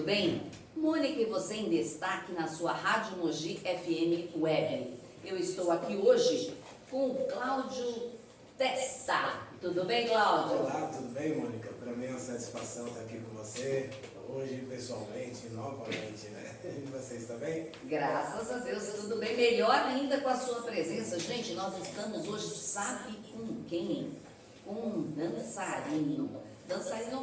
bem? Mônica e você em destaque na sua Rádio Mogi FM Web. Eu estou aqui hoje com o Cláudio Testa. Tudo bem, Cláudio? Olá, tudo bem, Mônica? Para mim é uma satisfação estar aqui com você, hoje pessoalmente, novamente, né? E vocês também? Graças a Deus, tudo bem. Melhor ainda com a sua presença. Gente, nós estamos hoje, sabe com quem? Com um dançarino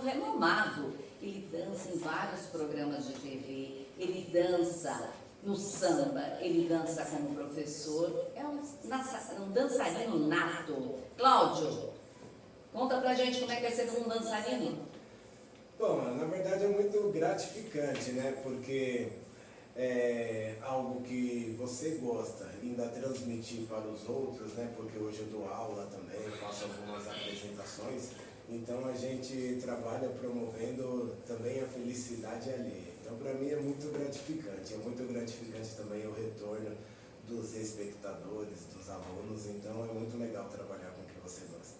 renomado. Ele dança em vários programas de TV, ele dança no samba, ele dança como professor, é um dançarino nato. Cláudio, conta pra gente como é que é ser um dançarino. Bom, na verdade é muito gratificante, né? Porque é algo que você gosta, ainda transmitir para os outros, né? Porque hoje eu dou aula também, faço algumas apresentações. Então a gente trabalha promovendo também a felicidade alheia. Então para mim é muito gratificante também o retorno dos espectadores, dos alunos. Então é muito legal trabalhar com o que você gosta.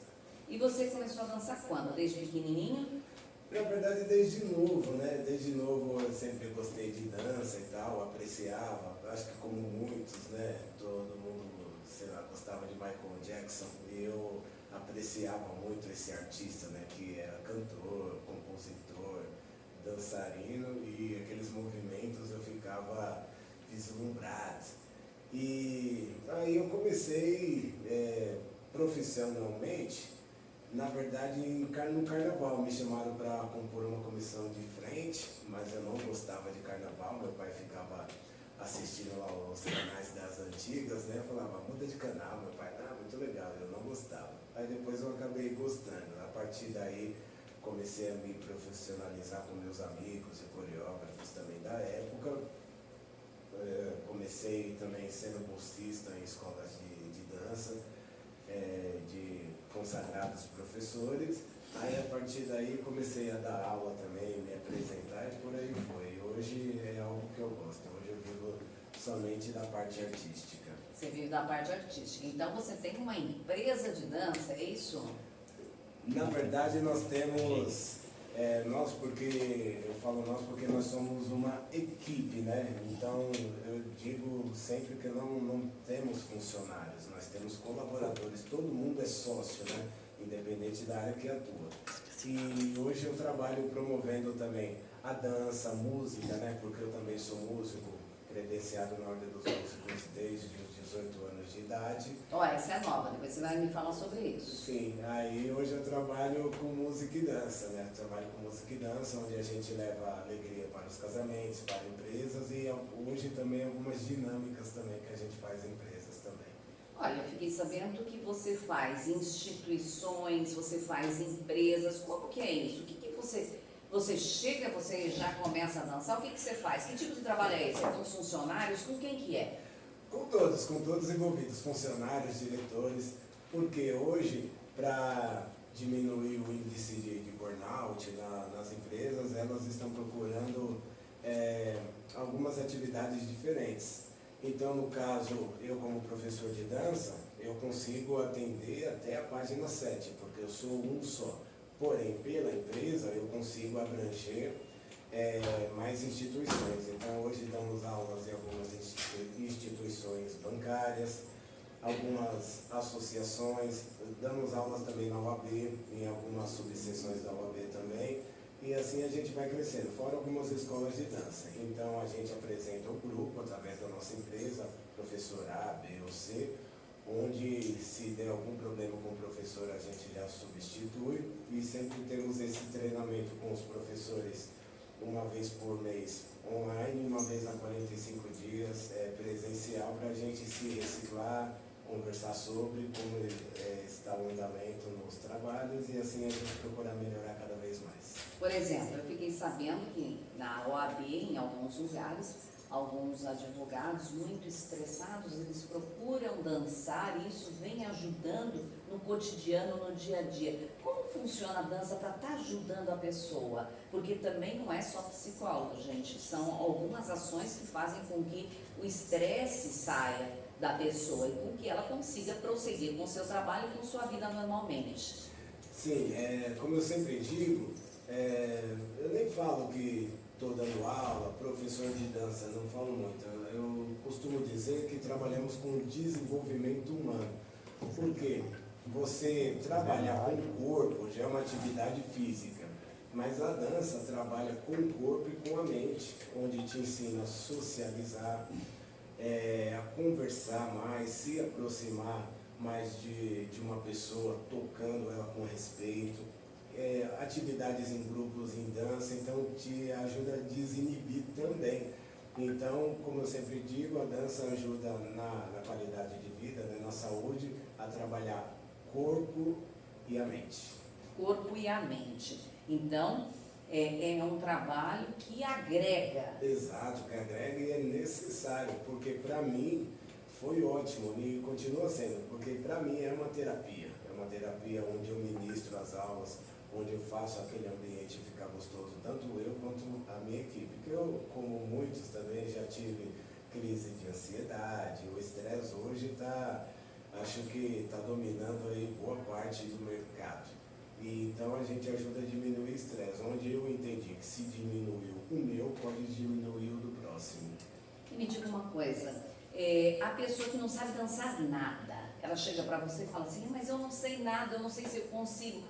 E você começou a dançar quando? Desde pequenininho? Na verdade desde novo, né? Desde novo eu sempre gostei de dança e tal, apreciava, acho que como muitos, né? Todo mundo, sei lá, gostava de Michael Jackson e eu apreciava muito esse artista, né, que era cantor, compositor, dançarino, e aqueles movimentos eu ficava vislumbrado. E aí eu comecei profissionalmente, na verdade no carnaval, me chamaram para compor uma comissão de frente, mas eu não gostava de carnaval, meu pai ficava assistindo lá os canais das antigas, né? Eu falava, muda de canal, meu pai, muito legal, eu não gostava. Aí depois eu acabei gostando. A partir daí comecei a me profissionalizar com meus amigos e coreógrafos também da época. Comecei também sendo bolsista em escolas de dança, de consagrados professores. Aí a partir daí comecei a dar aula também, me apresentar e por aí foi. Hoje é algo que eu gosto, hoje eu vivo somente da parte artística. Você vive da parte artística. Então você tem uma empresa de dança, é isso? Na verdade nós temos, eu falo nós porque nós somos uma equipe, né? Então eu digo sempre que não temos funcionários, nós temos colaboradores, todo mundo é sócio, né? Independente da área que atua. E hoje eu trabalho promovendo também a dança, a música, né? Porque eu também sou músico, credenciado na Ordem dos Músicos desde os 18 anos de idade. Essa é nova, depois você vai me falar sobre isso. Sim, aí hoje eu trabalho com música e dança, né? Trabalho com música e dança, onde a gente leva alegria para os casamentos, para empresas e hoje também algumas dinâmicas também que a gente faz em empresas também. Olha, eu fiquei sabendo que você faz instituições, você faz empresas, como que é isso? O que você chega, você já começa a dançar, o que você faz? Que tipo de trabalho é esse? É com os funcionários? Com quem que é? Com todos envolvidos, funcionários, diretores, porque hoje, para diminuir o índice de burnout nas empresas, elas estão procurando algumas atividades diferentes. Então, no caso, eu como professor de dança, eu consigo atender até a página 7, porque eu sou um só. Porém, pela empresa, eu consigo abranger mais instituições. Então, hoje damos aulas em algumas instituições bancárias, algumas associações, damos aulas também na OAB, em algumas subseções da OAB também, e assim a gente vai crescendo, fora algumas escolas de dança. Então, a gente apresenta o grupo através da nossa empresa, professor A, B ou C, onde se der algum problema com o professor, a gente já substitui, e sempre temos esse treinamento com os professores uma vez por mês online, uma vez a 45 dias presencial, para a gente se reciclar, conversar sobre como está o andamento nos trabalhos e assim a gente procurar melhorar cada vez mais. Por exemplo, eu fiquei sabendo que na OAB, em alguns lugares, alguns advogados muito estressados, eles procuram dançar e isso vem ajudando no cotidiano, no dia a dia. Como funciona a dança para estar ajudando a pessoa? Porque também não é só psicólogo, gente. São algumas ações que fazem com que o estresse saia da pessoa e com que ela consiga prosseguir com o seu trabalho e com sua vida normalmente. Sim, como eu sempre digo, eu nem falo que estou dando aula, professor de dança, não falo muito. Eu costumo dizer que trabalhamos com desenvolvimento humano. Por quê? Você trabalhar com o corpo já é uma atividade física, mas a dança trabalha com o corpo e com a mente, onde te ensina a socializar, a conversar mais, se aproximar mais de uma pessoa, tocando ela com respeito, atividades em grupos em dança, então te ajuda a desinibir também. Então, como eu sempre digo, a dança ajuda na qualidade de vida, né, na saúde, a trabalhar corpo e a mente. Corpo e a mente. Então, é um trabalho que agrega. Exato, que agrega e é necessário, porque para mim foi ótimo e continua sendo, porque para mim é uma terapia onde eu ministro as aulas, onde eu faço aquele ambiente ficar gostoso, tanto eu quanto a minha equipe, porque eu, como muitos também, já tive crise de ansiedade, o estresse hoje acho que está dominando aí boa parte do mercado. E então a gente ajuda a diminuir o estresse, onde eu entendi que se diminuiu o meu, pode diminuir o do próximo. E me diga uma coisa, a pessoa que não sabe dançar nada, ela chega para você e fala assim, mas eu não sei nada, eu não sei se eu consigo.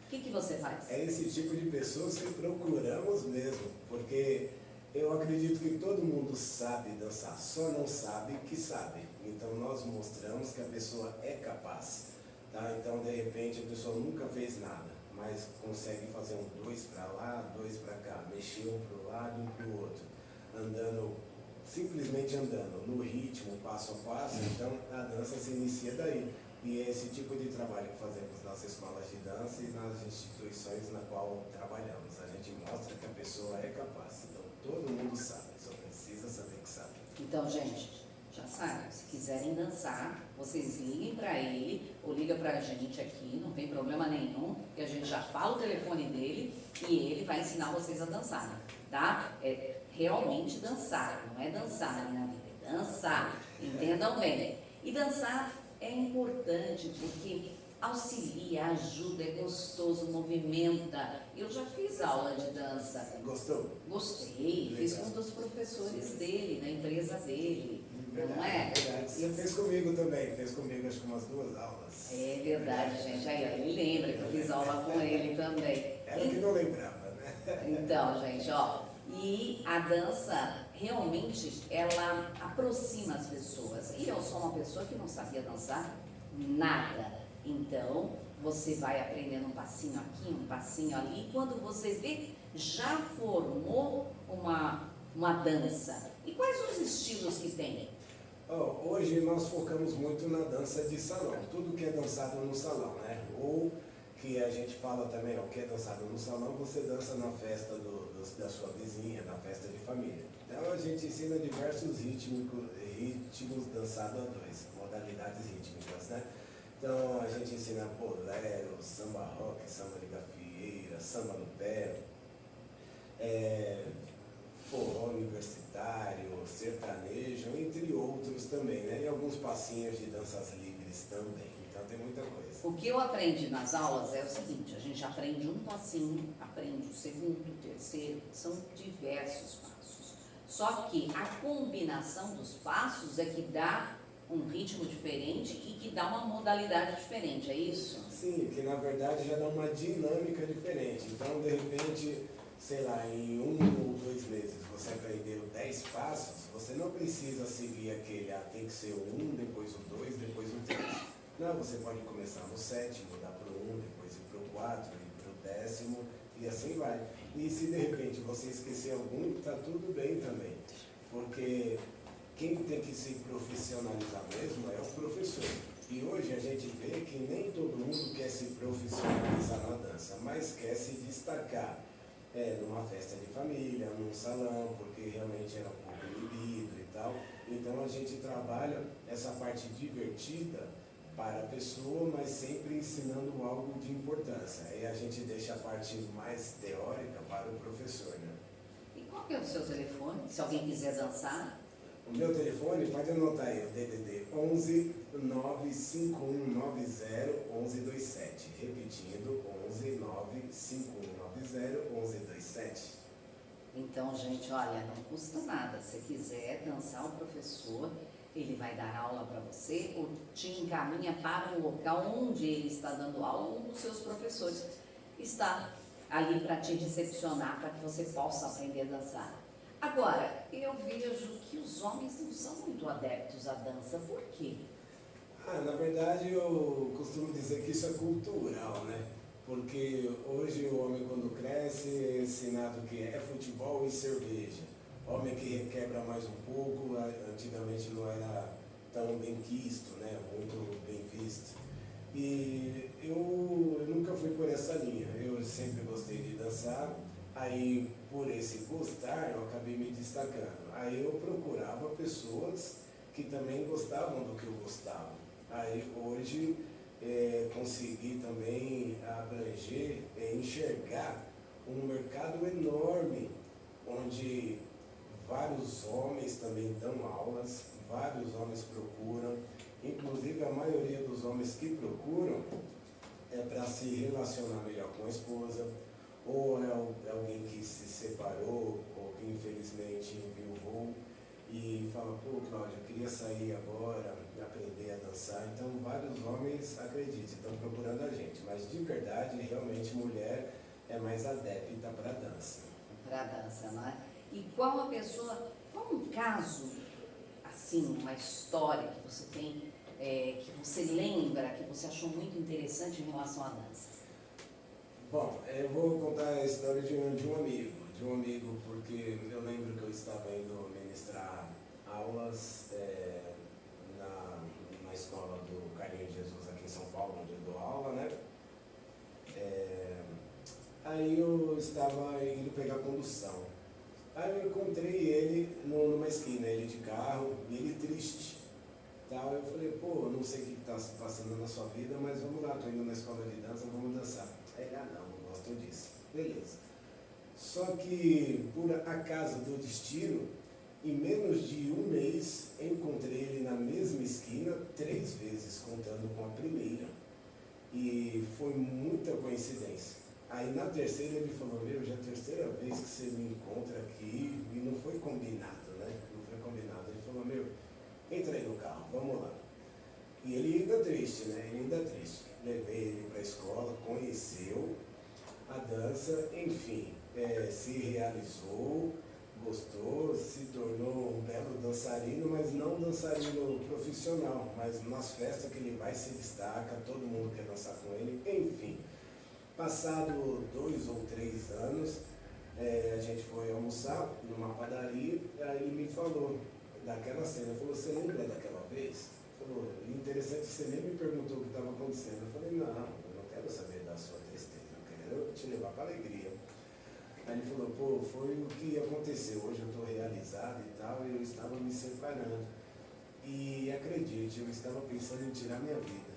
O que você faz? É esse tipo de pessoas que procuramos mesmo, porque eu acredito que todo mundo sabe dançar, só não sabe que sabe. Então nós mostramos que a pessoa é capaz. Tá? Então, de repente, a pessoa nunca fez nada, mas consegue fazer um 2 para lá, 2 para cá, mexer um para o lado e um para o outro, andando, simplesmente andando, no ritmo, passo a passo. Então, a dança se inicia daí. E é esse tipo de trabalho que fazemos nas escolas de dança e nas instituições na qual trabalhamos. A gente mostra que a pessoa é capaz. Então, todo mundo sabe, só precisa saber que sabe. Então, gente, já sabe, se quiserem dançar, vocês liguem para ele ou liga para a gente aqui, não tem problema nenhum, que a gente já fala o telefone dele e ele vai ensinar vocês a dançar, tá? É realmente dançar, não é dançar na vida, é dançar, entendam bem. E dançar é importante porque auxilia, ajuda, é gostoso, movimenta. Eu já fiz aula de dança. Gostou? Gostei, fiz com um dos professores dele, na empresa dele. Verdade, Não é? verdade. Você fez comigo também, fez comigo acho que umas 2 aulas. É verdade, gente. Aí, ó, ele lembra que eu fiz aula com ele também. Ela que não lembrava, né? Então, gente, ó, e a dança realmente ela aproxima as pessoas. E eu sou uma pessoa que não sabia dançar nada. Então, você vai aprendendo um passinho aqui, um passinho ali, e quando você vê, já formou uma dança. E quais os estilos que tem? Hoje nós focamos muito na dança de salão, tudo que é dançado no salão, né? Ou que a gente fala também, o que é dançado no salão, você dança na festa da sua vizinha, na festa de família. Então a gente ensina diversos ritmos dançados a 2, modalidades rítmicas, né? Então a gente ensina bolero, samba rock, samba de gafieira, samba no pé, forró universitário, sertanejo, entre outros também, né? E alguns passinhos de danças livres também. Então tem muita coisa. O que eu aprendi nas aulas é o seguinte, a gente aprende um passinho, aprende o segundo, o terceiro, são diversos passos. Só que a combinação dos passos é que dá um ritmo diferente e que dá uma modalidade diferente, é isso? Sim, que na verdade já dá uma dinâmica diferente. Então, de repente, sei lá, em 1 ou 2 meses você aprendeu 10 passos, você não precisa seguir aquele, tem que ser o 1, depois o 2, depois o 3. Não, você pode começar no 7, mudar para o 1, depois ir para o 4, ir para o 10º e assim vai. E se de repente você esquecer algum, está tudo bem também, porque quem tem que se profissionalizar mesmo é o professor. E hoje a gente vê que nem todo mundo quer se profissionalizar na dança, mas quer se destacar numa festa de família, num salão, porque realmente era um pouco inibido e tal. Então a gente trabalha essa parte divertida para a pessoa, mas sempre ensinando algo de importância. Aí a gente deixa a parte mais teórica para o professor, né? E qual que é o seu telefone, se alguém quiser dançar? O meu telefone, pode anotar aí, o DDD 11 95190 1127. Repetindo, 11 95190 1127. Então, gente, olha, não custa nada. Se quiser dançar o professor, ele vai dar aula para você ou te encaminha para um local onde ele está dando aula, um dos seus professores está ali para te recepcionar, para que você possa aprender a dançar. Agora, eu vejo que os homens não são muito adeptos à dança. Por quê? Na verdade, eu costumo dizer que isso é cultural, né? Porque hoje o homem, quando cresce, é ensinado que é futebol e cerveja. Homem que requebra mais um pouco, antigamente não era tão bem quisto, né? Muito bem visto. E eu nunca fui por essa linha. Eu sempre gostei de dançar. Aí, por esse gostar, eu acabei me destacando. Aí eu procurava pessoas que também gostavam do que eu gostava. Aí hoje consegui também abranger, enxergar um mercado enorme, onde vários homens também dão aulas, vários homens procuram, inclusive a maioria dos homens que procuram é para se relacionar melhor com a esposa, ou é alguém que se separou, ou que infelizmente enviuvou, e fala, pô, Cláudio, eu queria sair agora, aprender a dançar. Então, vários homens, acredite, estão procurando a gente, mas de verdade, realmente, mulher é mais adepta para a dança. Para a dança, não é? E qual um caso, assim, uma história que você tem, que você lembra, que você achou muito interessante em relação à dança? Bom, eu vou contar a história de um amigo, porque eu lembro que eu estava indo ministrar aulas na escola do Carlinhos Jesus aqui em São Paulo, onde eu dou aula, né? Aí eu estava indo pegar condução. Aí eu encontrei ele numa esquina, ele de carro, e ele triste. Tal. Eu falei, pô, eu não sei o que está se passando na sua vida, mas vamos lá, estou indo na escola de dança, vamos dançar. Aí ele, não gosto disso. Beleza. Só que, por acaso do destino, em menos de um mês, encontrei ele na mesma esquina 3 vezes, contando com a primeira. E foi muita coincidência. Aí na terceira ele falou, já é a terceira vez que você me encontra aqui, e não foi combinado, né? Não foi combinado. Ele falou, entra aí no carro, vamos lá. E ele ainda triste, né? Levei ele para a escola, conheceu a dança, enfim, se realizou, gostou, se tornou um belo dançarino, mas não dançarino profissional, mas nas festas que ele vai se destaca, todo mundo quer dançar com ele, enfim. Passado 2 ou 3 anos, a gente foi almoçar numa padaria, aí ele me falou daquela cena, falou, você lembra daquela vez? Falou, interessante, você nem me perguntou o que estava acontecendo. Eu falei, não, eu não quero saber da sua tristeza, eu quero te levar para a alegria. Aí ele falou, pô, foi o que aconteceu, hoje eu estou realizado e tal, e eu estava me separando. E acredite, eu estava pensando em tirar minha vida.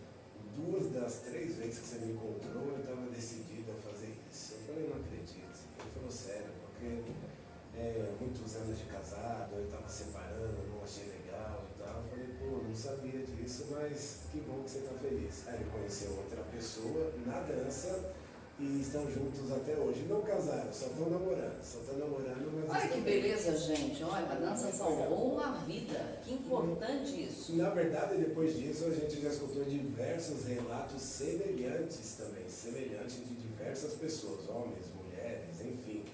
2 das 3 vezes que você me encontrou, eu estava decidido a fazer isso. Eu falei, não acredito. Ele falou, sério, porque muitos anos de casado, eu estava separando, não achei legal e tal. Eu falei, pô, não sabia disso, mas que bom que você está feliz. Aí ele conheceu outra pessoa na dança e estão juntos até hoje. Não casaram, só estão namorando, mas... Olha que beleza, gente. Olha, a dança salvou uma vida. Que importante isso. Na verdade, depois disso, a gente já escutou diversos relatos semelhantes também, de diversas pessoas, homens, mulheres, enfim,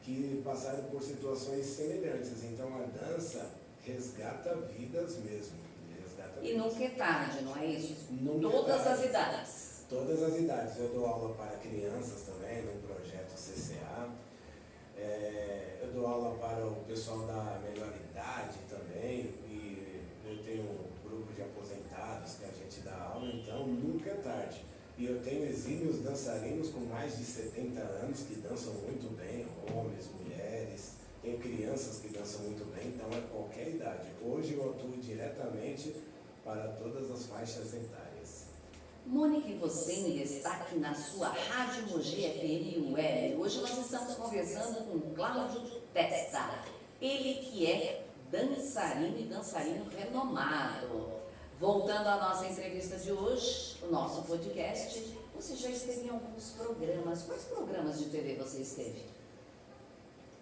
que passaram por situações semelhantes. Então, a dança resgata vidas mesmo. E nunca é tarde, não é isso? Nunca Todas é tarde. as idades. Todas as idades. Eu dou aula para crianças também, no projeto CCA. Eu dou aula para o pessoal da melhor idade também. E eu tenho um grupo de aposentados que a gente dá aula, então nunca é tarde. E eu tenho exímios dançarinos com mais de 70 anos que dançam muito bem, homens, mulheres. Tenho crianças que dançam muito bem, então é qualquer idade. Hoje eu atuo diretamente para todas as faixas etárias. Mônica, e você em destaque na sua Rádio Mogi FM Web. Hoje nós estamos conversando com Cláudio Testa, ele que é dançarino e dançarino renomado. Voltando à nossa entrevista de hoje, o nosso podcast, você já esteve em alguns programas. Quais programas de TV você esteve?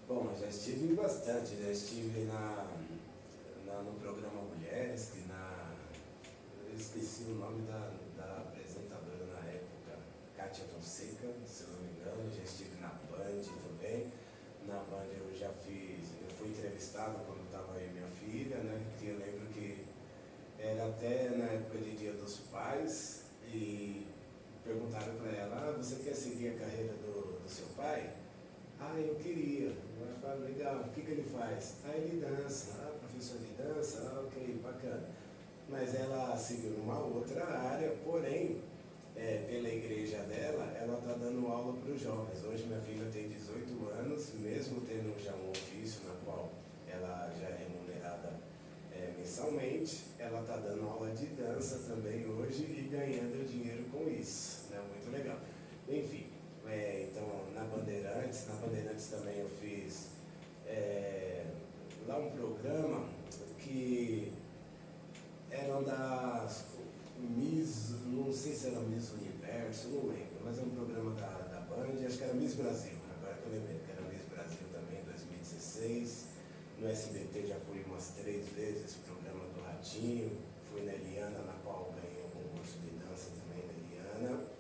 Bom, eu já estive bastante, já estive no programa Mulheres, eu esqueci o nome da apresentadora na época, Kátia Fonseca, se eu não me engano, já estive na Band também. Na Band eu fui entrevistado quando estava aí minha filha, né? Que eu lembro que era até na época de Dia dos Pais e perguntaram para ela, você quer seguir a carreira do seu pai? Eu queria. Ela falou, legal, o que ele faz? Ele dança. Professor de dança? Ok, bacana. Mas ela seguiu numa outra área, porém, pela igreja dela, ela está dando aula para os jovens. Hoje minha filha tem 18 anos, mesmo tendo já um ofício na qual ela já é remunerada mensalmente, ela está dando aula de dança também hoje e ganhando dinheiro com isso. Né? Muito legal. Enfim, então na Bandeirantes também eu fiz lá um programa que eram das Miss, não sei se era Miss Universo, não lembro, mas é um programa da Band, acho que era Miss Brasil, agora que eu lembrei, que era Miss Brasil também em 2016. No SBT já fui umas 3 vezes, programa do Ratinho, fui na Eliana, na qual ganhei um concurso de dança também na Eliana.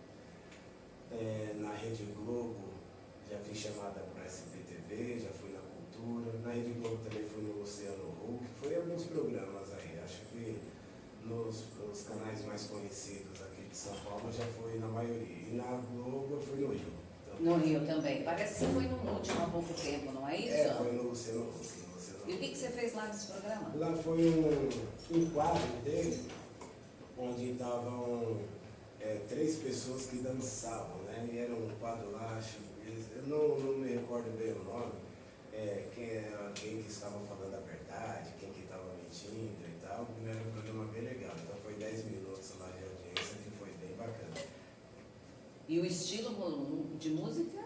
Na Rede Globo já fui chamada para a SBTV, já fui na Cultura. Na Rede Globo também fui no Luciano Huck, foi alguns programas aí, acho que nos canais mais conhecidos aqui de São Paulo já fui na maioria. E na Globo eu fui no Rio. No Rio também. Parece que você foi no último há pouco tempo, não é isso? Foi no Luciano Huck. E o que você fez lá nesse programa? Lá foi um quadro dele, onde estavam 3 pessoas que dançavam, né? E era um quadro lá, eu não me recordo bem o nome, quem que estava falando a verdade, quem que estava mentindo e tal. Era um programa bem legal, então foi 10 minutos lá de audiência que foi bem bacana. E o estilo de música?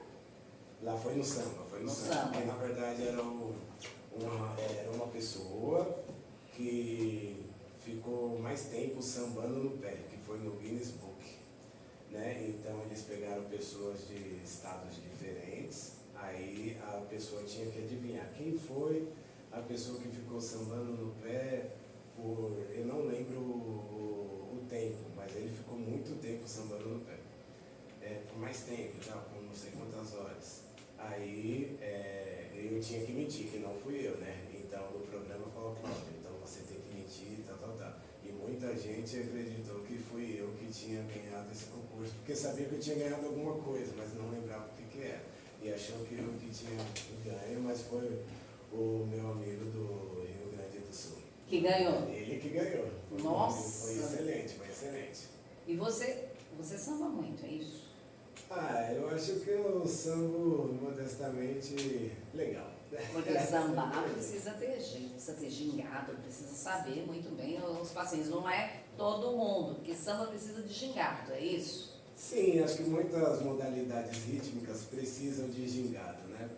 Lá foi no samba, Porque, na verdade era uma pessoa que ficou mais tempo sambando no pé, que foi no Guinness Book. Né? Então eles pegaram pessoas de estados diferentes, aí a pessoa tinha que adivinhar quem foi a pessoa que ficou sambando no pé eu não lembro o tempo, mas ele ficou muito tempo sambando no pé. Por mais tempo, por não sei quantas horas. Aí eu tinha que mentir, que não fui eu, né? Então o programa falou, Cláudio, então você tem que mentir, tal. E muita gente acreditou que fui eu que tinha ganhado esse concurso, porque sabia que eu tinha ganhado alguma coisa, mas não lembrava o que era. E achou que eu que tinha ganho, mas foi o meu amigo do Rio Grande do Sul. Que ganhou? Ele que ganhou. Nossa! Foi excelente. E você samba muito, é isso? Eu acho que eu sambo modestamente legal. Porque sambar precisa ter jeito, precisa ter gingado, precisa saber muito bem os passinhos. Não é todo mundo, porque samba precisa de gingado, é isso? Sim, acho que muitas modalidades rítmicas precisam de gingado, né?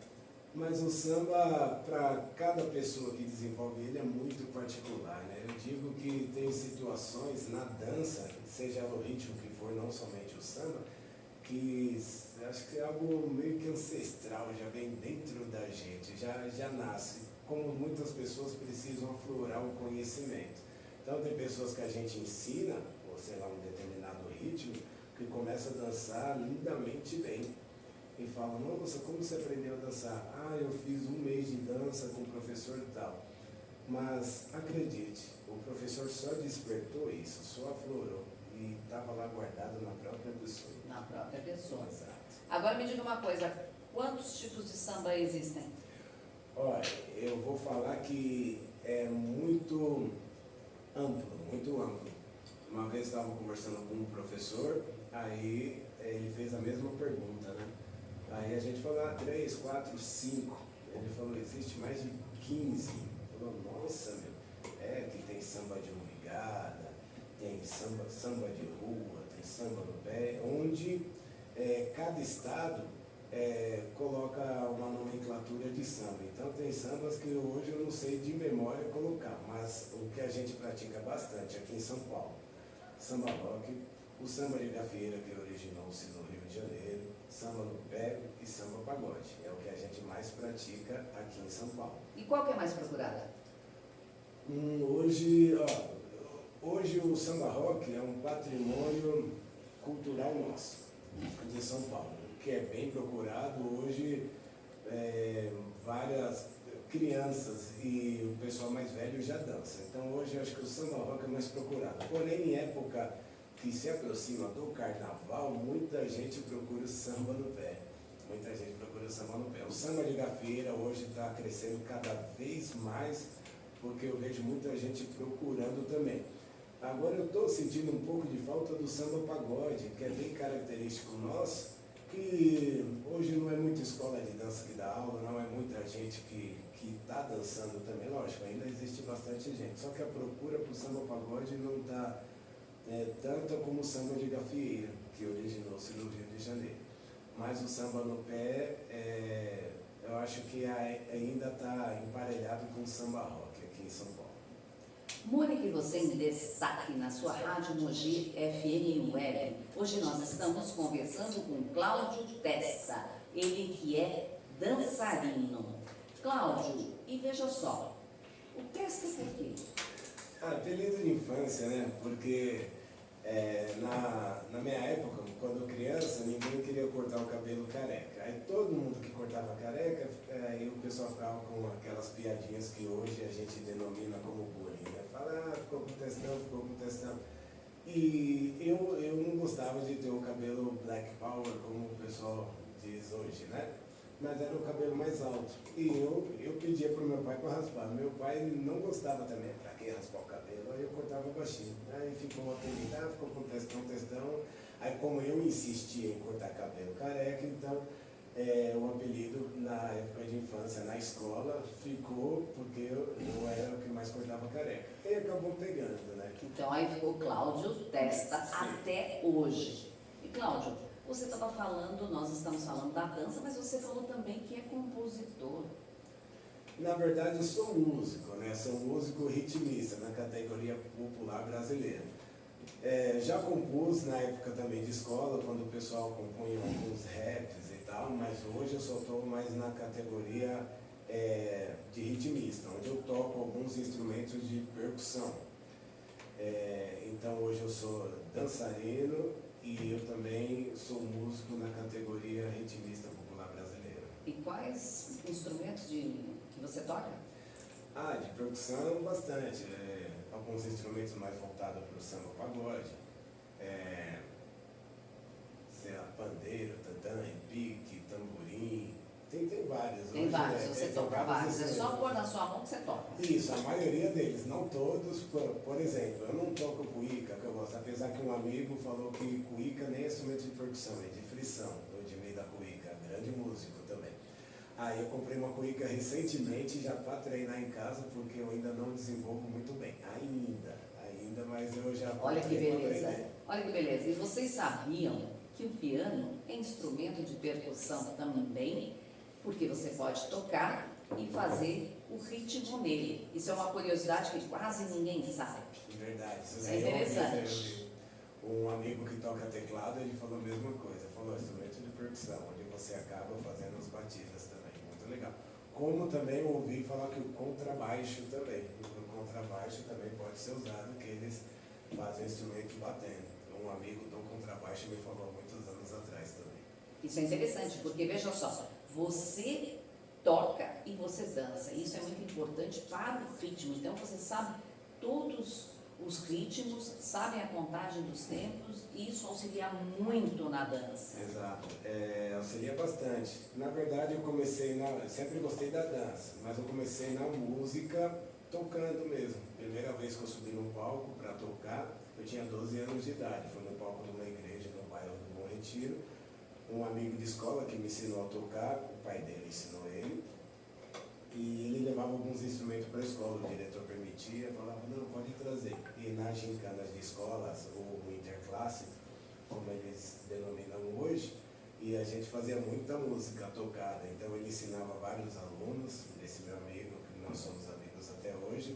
Mas o samba, para cada pessoa que desenvolve ele, é muito particular, né? Eu digo que tem situações na dança, seja o ritmo que for, não somente o samba, que acho que é algo meio que ancestral, já vem dentro da gente, já nasce. Como muitas pessoas precisam aflorar o conhecimento. Então tem pessoas que a gente ensina, ou sei lá, um determinado ritmo, que começa a dançar lindamente bem. E fala, nossa, como você aprendeu a dançar? Eu fiz 1 mês de dança com o professor e tal. Mas acredite, o professor só despertou isso, só aflorou. E estava lá guardado na própria pessoa. Na própria pessoa. Exato. Agora me diga uma coisa, quantos tipos de samba existem? Olha, eu vou falar que é muito amplo. Uma vez estava conversando com um professor, aí ele fez a mesma pergunta, né? Aí a gente falou, 3, 4, 5. Ele falou, existe mais de 15. Ele falou, nossa, que tem samba de umbrigada, tem samba de rua, tem samba no pé, onde cada estado coloca uma nomenclatura de samba. Então tem sambas que hoje eu não sei de memória colocar, mas o que a gente pratica bastante aqui em São Paulo, samba rock, o samba de gafieira que originou-se no Rio de Janeiro, samba no pé e samba pagode. É o que a gente mais pratica aqui em São Paulo. E qual que é mais procurada? Hoje o samba rock é um patrimônio cultural nosso, de São Paulo, que é bem procurado. Hoje várias crianças e o pessoal mais velho já dança. Então hoje eu acho que o samba rock é mais procurado. Porém, em época que se aproxima do carnaval, muita gente procura o samba no pé. Muita gente procura o samba no pé. O samba de gafieira hoje está crescendo cada vez mais, porque eu vejo muita gente procurando também. Agora eu estou sentindo um pouco de falta do samba pagode, que é bem característico nosso, que hoje não é muita escola de dança que dá aula, não é muita gente que está dançando também. Lógico, ainda existe bastante gente, só que a procura para o samba pagode não está tanta como o samba de gafieira, que originou-se no Rio de Janeiro. Mas o samba no pé, eu acho que ainda está emparelhado com o samba rock aqui em São Paulo. Mônica, você em destaque na sua Rádio Mogi FM Web. Hoje nós estamos conversando com Cláudio Testa, ele que é dançarino. Cláudio, e veja só, o Testa por quê? Apelido de infância, né? Porque na minha época, quando criança, ninguém queria cortar o cabelo careca. Aí todo mundo que cortava careca, aí o pessoal ficava com aquelas piadinhas que hoje a gente denomina como bullying, né? Fala, ficou com testão. E eu não gostava de ter o cabelo black power, como o pessoal diz hoje, né? Mas era o cabelo mais alto. E eu pedia para o meu pai para raspar. Meu pai não gostava também, para que raspar o cabelo? Aí eu cortava baixinho. Aí ficou uma apelido, ficou com testão. Aí como eu insistia em cortar cabelo careca, então o apelido na época de infância, na escola, ficou porque eu era o que mais cortava careca. E acabou pegando, né? Então aí ficou Cláudio Testa até hoje. E Cláudio, você estava falando, nós estamos falando da dança, mas você falou também que é compositor. Na verdade, eu sou músico, né? Sou músico ritmista na categoria popular brasileira. Já compus na época também de escola, quando o pessoal compunha alguns raps e tal, mas hoje eu só estou mais na categoria de ritmista, onde eu toco alguns instrumentos de percussão. Então hoje eu sou dançarino e eu também sou músico na categoria ritmista popular brasileira. E quais instrumentos que você toca? De percussão bastante. Alguns instrumentos mais voltados para o samba pagode. Pandeiro, tantã, repique, tamborim. Tem vários. Tem hoje, vários, você toca vários. É só pôr na sua mão que você toca. Isso, a maioria deles, não todos. Por exemplo, eu não toco cuíca, que eu gosto, apesar que um amigo falou que cuíca nem é instrumento de percussão, é de frição, do Edmei da Cuíca, grande músico também. Aí eu comprei uma cuíca recentemente já para treinar em casa, porque eu ainda não desenvolvo muito bem. Ainda, mas eu já... Olha que beleza, olha que beleza. E vocês sabiam que o piano é instrumento de percussão também? Porque você pode tocar e fazer o ritmo nele. Isso é uma curiosidade que quase ninguém sabe. Verdade. Isso é interessante. Um amigo que toca teclado, ele falou a mesma coisa. Falou instrumento de percussão, onde você acaba fazendo as batidas também. Muito legal. Como também eu ouvi falar que o contrabaixo também. O contrabaixo também pode ser usado, que eles fazem o instrumento batendo. Um amigo do contrabaixo me falou há muitos anos atrás também. Isso é interessante, porque veja só, você toca e você dança. Isso é muito importante para o ritmo. Então você sabe todos os ritmos, sabe a contagem dos tempos, e isso auxilia muito na dança. Exato, auxilia bastante. Na verdade eu sempre gostei da dança, mas eu comecei na música tocando mesmo. Primeira vez que eu subi num palco para tocar, eu tinha 12 anos de idade. Fui no palco de uma igreja no bairro do Bom Retiro. Um amigo de escola que me ensinou a tocar, o pai dele ensinou ele. E ele levava alguns instrumentos para a escola, o diretor permitia, falava, não, pode trazer. E nas gincanas de escolas, ou interclasse, como eles denominam hoje, e a gente fazia muita música tocada. Então ele ensinava vários alunos, esse meu amigo, que nós somos amigos até hoje,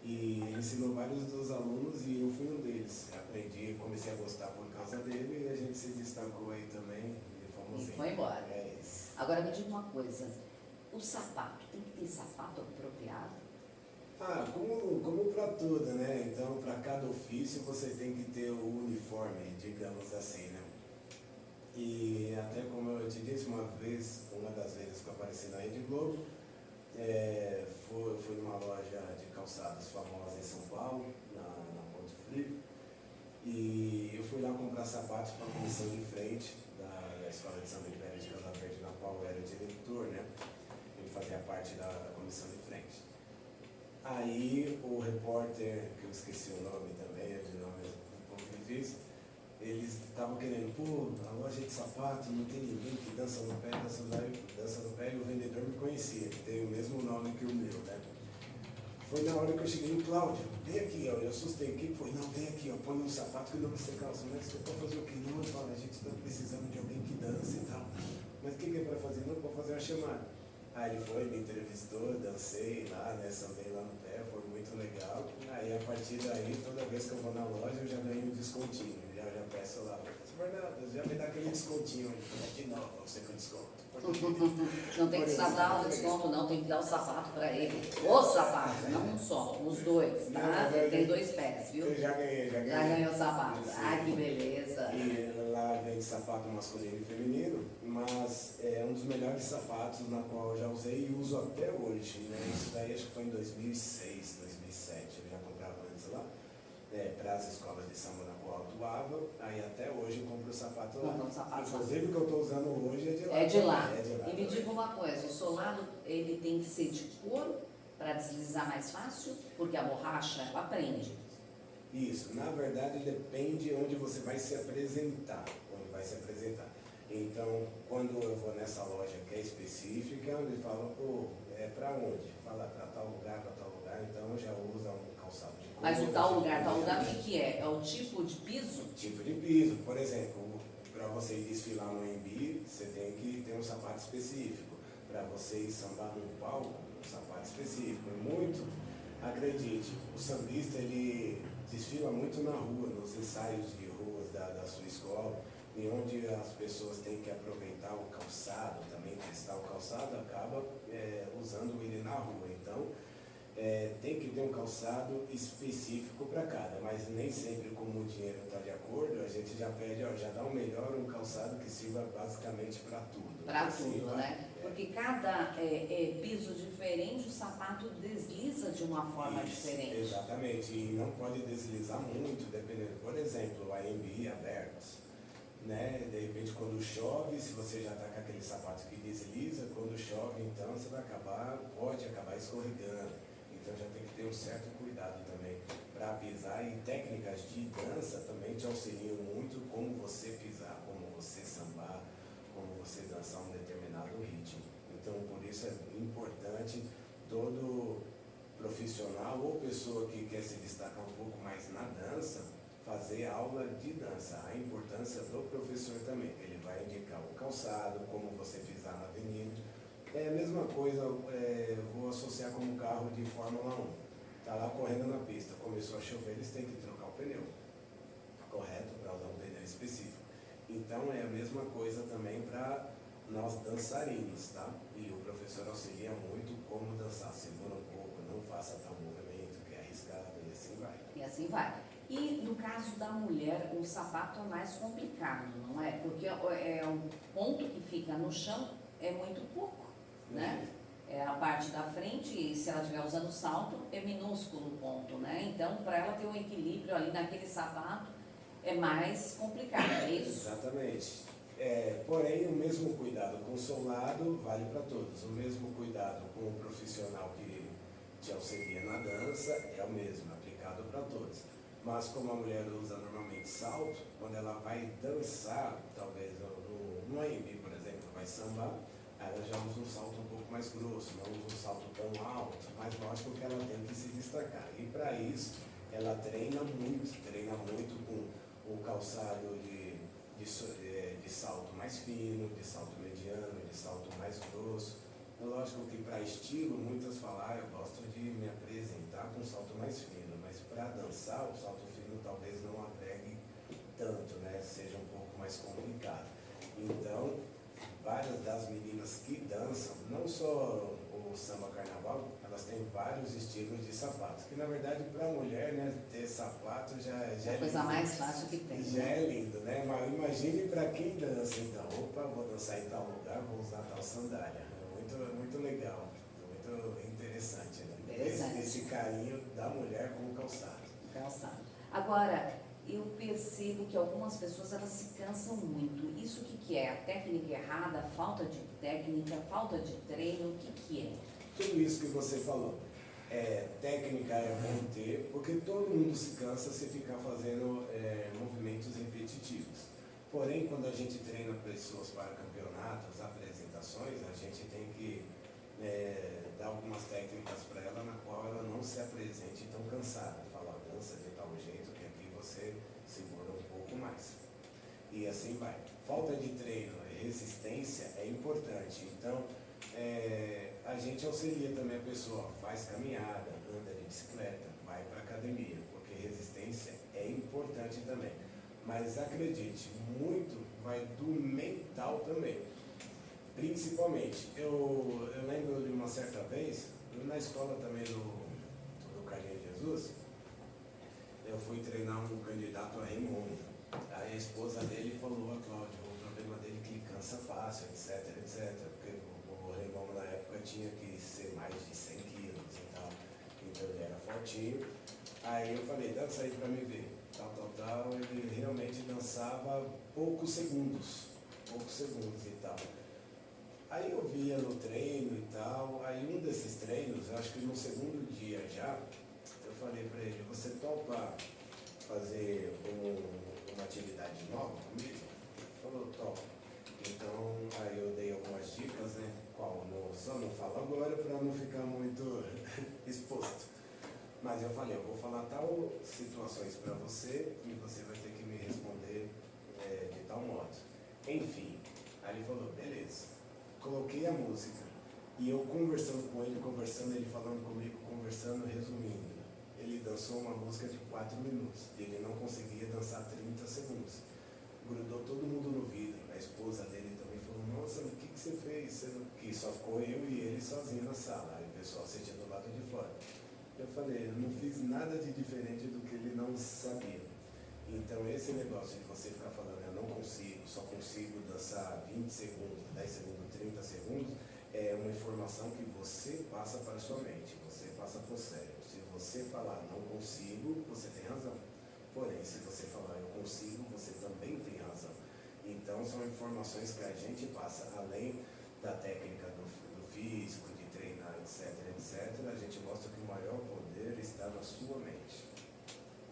e ele ensinou vários dos alunos e eu fui um deles. Aprendi, comecei a gostar por causa dele e a gente se destacou aí também de forma vamos E ver. foi embora. É isso. Agora me diga uma coisa, o sapato, tem que ter sapato apropriado? Como para tudo, né? Então, para cada ofício você tem que ter o uniforme, digamos assim, né? E até como eu te disse uma vez, uma das vezes que eu apareci na Rede Globo, fui numa loja de calçados famosa em São Paulo, na Ponto Frio, e eu fui lá comprar sapatos para a comissão de frente da Escola de Samba Império de Casa Verde, na qual eu era o diretor, né? Ele fazia parte da comissão de frente. Aí o repórter, que eu esqueci o nome também, é de nome um pouco difícil, eles estavam querendo, a loja de sapato, não tem ninguém que dança no pé, e o vendedor me conhecia, que tem o mesmo nome que o meu, né? Foi na hora que eu cheguei no Cláudio, vem aqui, ó, eu assustei, quem foi? Não, vem aqui, ó, põe um sapato que não você calça, mas você pode fazer o que? Não, eu falo, a gente está precisando de alguém que dança e tal. Mas o que é para fazer? Não, para fazer uma chamada. Aí ele foi, me entrevistou, dancei lá, né, sambei lá no pé, foi muito legal. Aí a partir daí, toda vez que eu vou na loja, eu já ganho um descontinho, já peço lá, já me dá aquele descontinho, de novo, você com desconto. Não tem que só dar o desconto, não, tem que dar o sapato para ele. O sapato, não um só, os dois, tá? Tem 2 pés, viu? Eu já ganhei. Já ganhou o sapato. Ah, que beleza. E lá vende sapato masculino e feminino, mas é um dos melhores sapatos na qual eu já usei e uso até hoje, né? Isso daí acho que foi em 2006, 2007, eu já comprava antes lá, para as escolas de samba na qual eu atuava, aí até hoje eu compro o sapato lá. Inclusive o que eu estou usando hoje é de lá. É de lá. É de lá. E me diga uma coisa, o solado ele tem que ser de couro para deslizar mais fácil, porque a borracha ela prende. Isso, na verdade depende onde você vai se apresentar, Então, quando eu vou nessa loja que é específica, eles falam, é para onde? Fala para tal lugar, então já usa um calçado de couro. Mas o tal lugar o que é? É o tipo de piso? Tipo de piso, por exemplo, para você desfilar no AMB, você tem que ter um sapato específico. Para você sambar num palco, um sapato específico. Acredite, o sambista ele desfila muito na rua, nos ensaios de ruas da sua escola, e onde as pessoas têm que aproveitar o calçado, também testar o calçado, acaba usando ele na rua. Então, tem que ter um calçado específico para cada, mas nem sempre como o dinheiro está de acordo, a gente já pede, já dá um calçado que sirva basicamente para tudo. Para tudo, né? Porque cada piso diferente, o sapato desliza de uma forma diferente. Exatamente, e não pode deslizar muito, dependendo. Por exemplo, a AMB abertos, né? De repente quando chove, se você já está com aquele sapato que desliza, quando chove então você pode acabar escorregando. Então já tem que ter um certo cuidado também para pisar, e técnicas de dança também te auxiliam muito como você pisar, como você sambar, como você dançar um determinado ritmo. Então por isso é importante todo profissional ou pessoa que quer se destacar um pouco mais na dança, fazer aula de dança. A importância do professor também, ele vai indicar o calçado, como você pisar na avenida. É a mesma coisa, vou associar com um carro de Fórmula 1. Está lá correndo na pista, começou a chover, eles têm que trocar o pneu. Correto? Para usar um pneu específico. Então é a mesma coisa também para nós dançarinos, tá? E o professor auxilia muito como dançar. Segura um pouco, não faça tal movimento que é arriscado, e assim vai. E assim vai. E no caso da mulher, o sapato é mais complicado, não é? Porque o ponto que fica no chão é muito pouco, né? É a parte da frente, e se ela estiver usando salto, é minúsculo o ponto, né? Então, para ela ter um equilíbrio ali naquele sapato, é mais complicado, é isso? Exatamente. Porém, o mesmo cuidado com o solado vale para todos. O mesmo cuidado com o profissional que te auxilia na dança é o mesmo, aplicado para todos. Mas como a mulher usa normalmente salto, quando ela vai dançar, talvez no AMB, por exemplo, vai sambar, ela já usa um salto um pouco mais grosso, não usa um salto tão alto, mas lógico que ela tem que se destacar. E para isso, ela treina muito com o calçado de salto mais fino, de salto mediano, de salto mais grosso. Lógico que para estilo, muitas falam, eu gosto de me apresentar com salto mais fino, mas para dançar, o salto fino talvez não agregue tanto, né? Seja um pouco mais complicado. Então, várias das meninas que dançam, não só o samba carnaval, elas têm vários estilos de sapatos, que na verdade para a mulher, né, ter sapato já É é a coisa mais fácil que tem. já é lindo, né? Mas imagine para quem dança, então, opa, vou dançar em tal lugar, vou usar tal sandália. Muito legal, muito interessante, né? Interessante. Esse carinho da mulher com o calçado. Calçado. Agora, eu percebo que algumas pessoas elas se cansam muito. Isso o que é? A técnica errada, a falta de técnica, a falta de treino, o que é? Tudo isso que você falou. Técnica é bom ter, porque todo mundo se cansa se ficar fazendo movimentos repetitivos. Porém, quando a gente treina pessoas para campeonatos, apresentações, a gente tem que dar algumas técnicas para ela na qual ela não se apresente tão cansada. Falar dança de tal jeito que aqui você segura um pouco mais. E assim vai. Falta de treino e resistência é importante. Então, a gente auxilia também a pessoa, faz caminhada, anda de bicicleta, vai para academia, porque resistência é importante também. Mas acredite, muito vai do mental também. Principalmente, eu lembro de uma certa vez, na escola também do Carlinhos Jesus, eu fui treinar um candidato a Raimundo. Aí a esposa dele falou a Cláudia, o problema dele é que ele cansa fácil, etc. Porque o Raimundo na época tinha que ser mais de 100 quilos e tal, então ele era fortinho. Aí eu falei, dança aí pra me ver, tal, ele realmente dançava poucos segundos e tal. Aí eu via no treino e tal, aí um desses treinos, eu acho que no segundo dia já, eu falei pra ele, você topa fazer uma atividade nova comigo? Ele falou, topa. Então, aí eu dei algumas dicas, né, qual só não falo agora para não ficar muito exposto. Mas eu falei, eu vou falar tal situações para você e você vai ter que me responder de tal modo. Enfim, aí ele falou, beleza. Coloquei a música e eu conversando com ele falando comigo, conversando, resumindo. Ele dançou uma música de 4 minutos, ele não conseguia dançar 30 segundos. Grudou todo mundo no vidro, a esposa dele também falou, nossa, o que você fez? Que só ficou eu e ele sozinho na sala, aí o pessoal assistia do lado de fora. Eu falei, eu não fiz nada de diferente do que ele não sabia. Então esse negócio de você ficar falando, eu não consigo, só consigo dançar 20 segundos, 10 segundos, 30 segundos, é uma informação que você passa para a sua mente, você passa para o cérebro. Se você falar não consigo, você tem razão. Porém, se você falar eu consigo, você também tem razão. Então são informações que a gente passa além da técnica do físico, de treinar, etc. A gente mostra que o maior poder está na sua mente.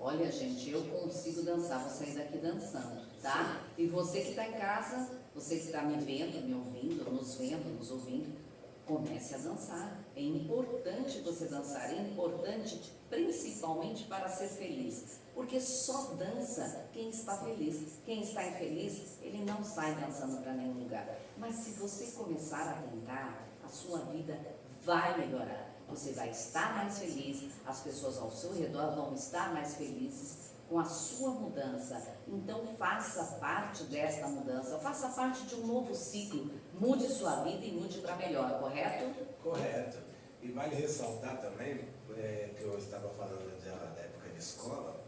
Olha, gente, eu consigo dançar, vou sair daqui dançando, tá? E você que está em casa, você que está me vendo, me ouvindo, nos ouvindo, comece a dançar. É importante você dançar, é importante principalmente para ser feliz. Porque só dança quem está feliz. Quem está infeliz, ele não sai dançando para nenhum lugar. Mas se você começar a tentar, a sua vida vai melhorar. Você vai estar mais feliz, as pessoas ao seu redor vão estar mais felizes com a sua mudança. Então faça parte desta mudança, faça parte de um novo ciclo. Mude sua vida e mude para melhor, correto? Correto. E vale ressaltar também, que eu estava falando da época de escola,